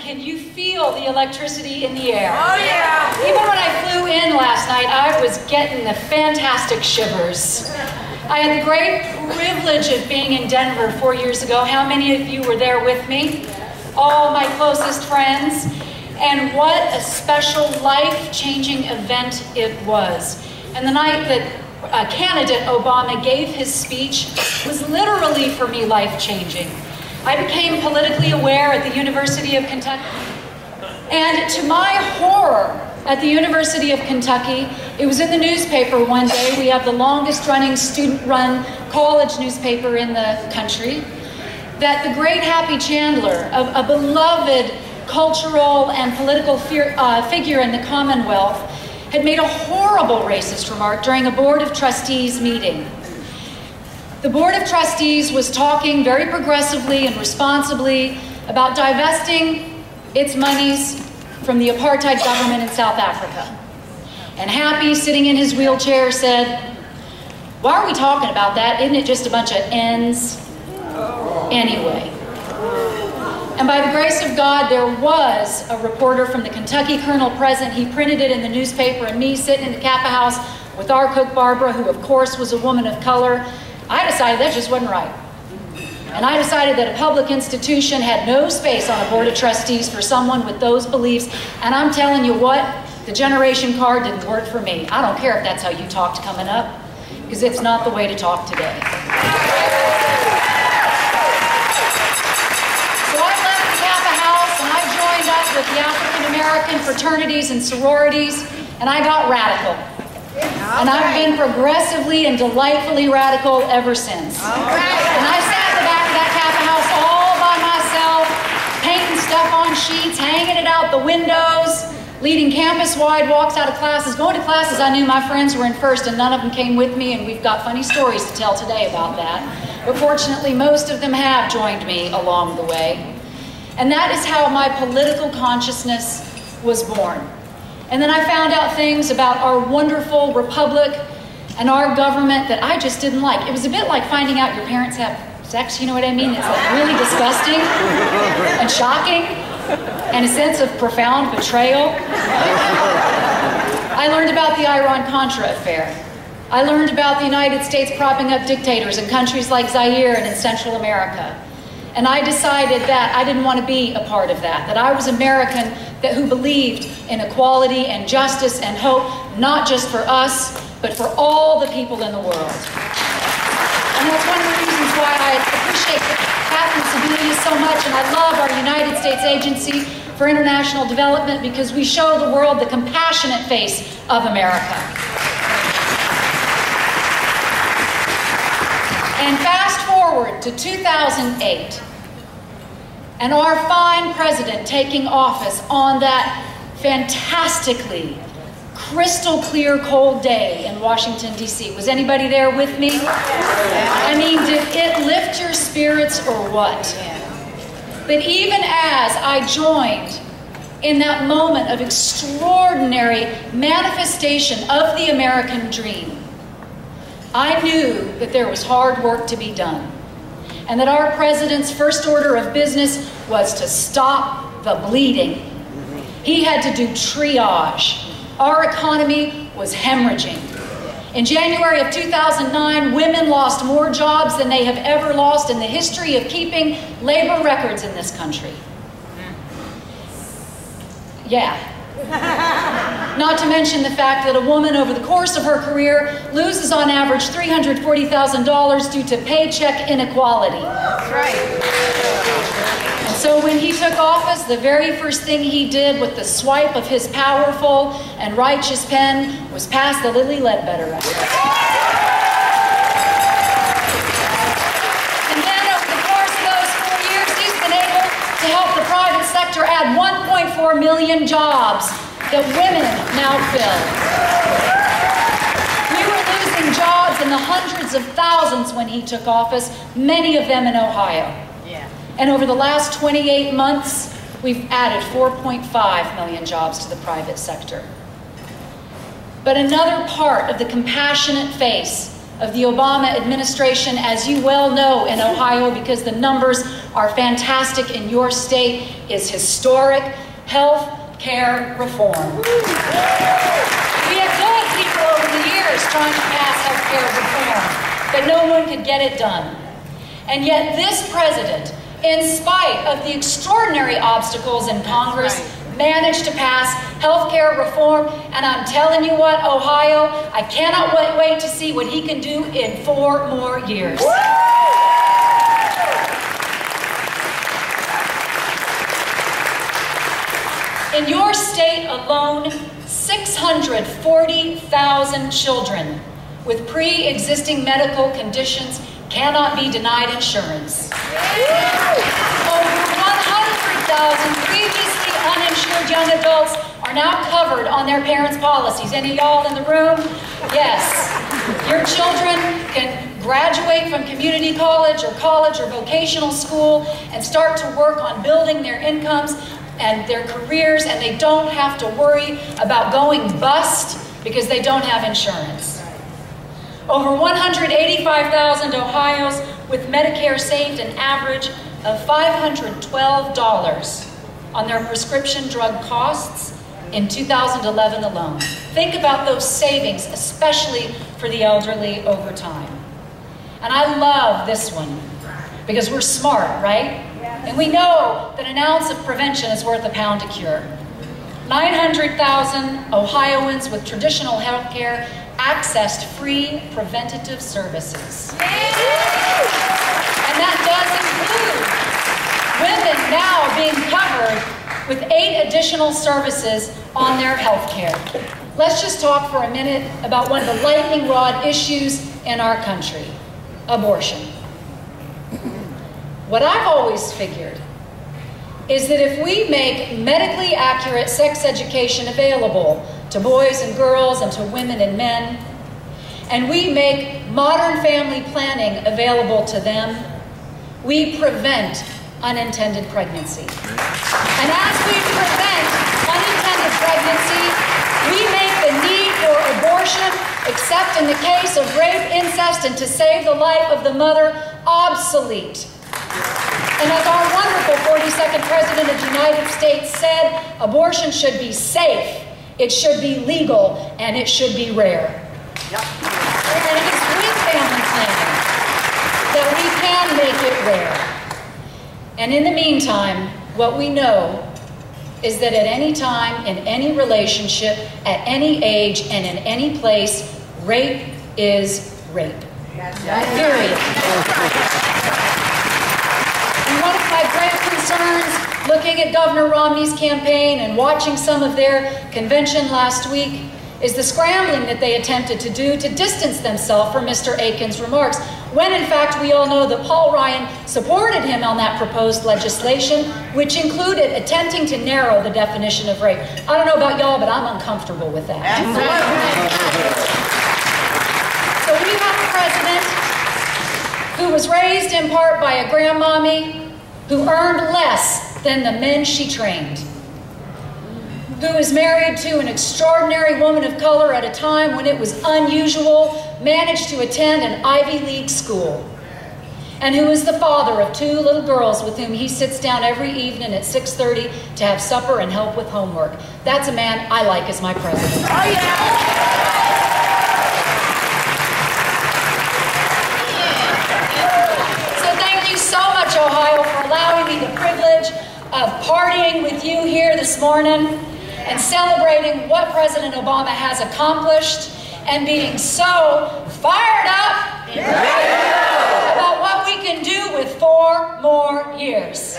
can you feel the electricity in the air? Oh yeah! Even when I flew in last night, I was getting the fantastic shivers. I had the great privilege of being in Denver 4 years ago. How many of you were there with me? All my closest friends. And what a special, life-changing event it was. And the night that candidate Obama gave his speech was literally, for me, life-changing. I became politically aware at the University of Kentucky. And to my horror, at the University of Kentucky, it was in the newspaper one day. We have the longest-running student-run college newspaper in the country. That the great Happy Chandler, a beloved cultural and political figure in the Commonwealth, had made a horrible racist remark during a Board of Trustees meeting. The Board of Trustees was talking very progressively and responsibly about divesting its monies from the apartheid government in South Africa. And Happy, sitting in his wheelchair, said, "Why are we talking about that? Isn't it just a bunch of ends anyway?" And by the grace of God, there was a reporter from the Kentucky Colonel present. He printed it in the newspaper, and me sitting in the Kappa House with our cook Barbara, who of course was a woman of color, I decided that just wasn't right. And I decided that a public institution had no space on a board of trustees for someone with those beliefs. And I'm telling you what, the generation card didn't work for me. I don't care if that's how you talked coming up, because it's not the way to talk today. So I left the Kappa House and I joined up with the African American fraternities and sororities, and I got radical. And I've been progressively and delightfully radical ever since. And I sat in the back of that Kappa House all by myself, painting stuff on sheets, hanging it out the windows, leading campus-wide walks out of classes, going to classes I knew my friends were in first and none of them came with me, and we've got funny stories to tell today about that. But fortunately, most of them have joined me along the way. And that is how my political consciousness was born. And then I found out things about our wonderful republic and our government that I just didn't like. It was a bit like finding out your parents have sex, you know what I mean? It's like really disgusting and shocking and a sense of profound betrayal. I learned about the Iran-Contra affair. I learned about the United States propping up dictators in countries like Zaire and in Central America. And I decided that I didn't want to be a part of that, that I was American who believed in equality and justice and hope, not just for us, but for all the people in the world. And that's one of the reasons why I appreciate Catherine Sebelius so much, and I love our United States Agency for International Development, because we show the world the compassionate face of America. And fast forward to 2008, and our fine president taking office on that fantastically crystal clear cold day in Washington, D.C. Was anybody there with me? I mean, did it lift your spirits or what? But even as I joined in that moment of extraordinary manifestation of the American dream, I knew that there was hard work to be done, and that our president's first order of business was to stop the bleeding. He had to do triage. Our economy was hemorrhaging. In January of 2009, women lost more jobs than they have ever lost in the history of keeping labor records in this country. Yeah. Not to mention the fact that a woman over the course of her career loses on average $340,000 due to paycheck inequality. That's right. And so when he took office, the very first thing he did with the swipe of his powerful and righteous pen was pass the Lilly Ledbetter Act. And then over the course of those 4 years, he's been able to help the private sector add 1.4 million jobs that women now fill. We were losing jobs in the hundreds of thousands when he took office, many of them in Ohio. Yeah. And over the last 28 months, we've added 4.5 million jobs to the private sector. But another part of the compassionate face of the Obama administration, as you well know in Ohio, because the numbers are fantastic in your state, is historic health care reform. We have told people over the years trying to pass health care reform, but no one could get it done. And yet this president, in spite of the extraordinary obstacles in Congress, managed to pass health care reform. And I'm telling you what, Ohio, I cannot wait to see what he can do in 4 more years. In your state alone, 640,000 children with pre-existing medical conditions cannot be denied insurance. Over 100,000 previously uninsured young adults are now covered on their parents' policies. Any of y'all in the room? Yes. Your children can graduate from community college or vocational school and start to work on building their incomes and their careers, and they don't have to worry about going bust because they don't have insurance. Over 185,000 Ohio's with Medicare saved an average of $512 on their prescription drug costs in 2011 alone. Think about those savings, especially for the elderly over time. And I love this one because we're smart, right? And we know that an ounce of prevention is worth a pound to cure. 900,000 Ohioans with traditional health care accessed free preventative services. And that does include women now being covered with 8 additional services on their health care. Let's just talk for a minute about one of the lightning rod issues in our country, abortion. What I've always figured is that if we make medically accurate sex education available to boys and girls and to women and men, and we make modern family planning available to them, we prevent unintended pregnancy. And as we prevent unintended pregnancy, we make the need for abortion, except in the case of rape, incest, and to save the life of the mother, obsolete. And as our wonderful 42nd President of the United States said, abortion should be safe, it should be legal, and it should be rare. Yep. And it is with family planning that we can make it rare. And in the meantime, what we know is that at any time, in any relationship, at any age, and in any place, rape is rape. Period. And one of my great concerns, looking at Governor Romney's campaign and watching some of their convention last week, is the scrambling that they attempted to do to distance themselves from Mr. Aiken's remarks, when in fact we all know that Paul Ryan supported him on that proposed legislation, which included attempting to narrow the definition of rape. I don't know about y'all, but I'm uncomfortable with that. So we have a president who was raised in part by a grandmommy who earned less than the men she trained, who is married to an extraordinary woman of color at a time when it was unusual, managed to attend an Ivy League school, and who is the father of 2 little girls with whom he sits down every evening at 6:30 to have supper and help with homework. That's a man I like as my president. Oh, yeah. So thank you so much, Ohio, for allowing me the privilege of partying with you here this morning and celebrating what President Obama has accomplished and being so fired up about what we can do with 4 more years.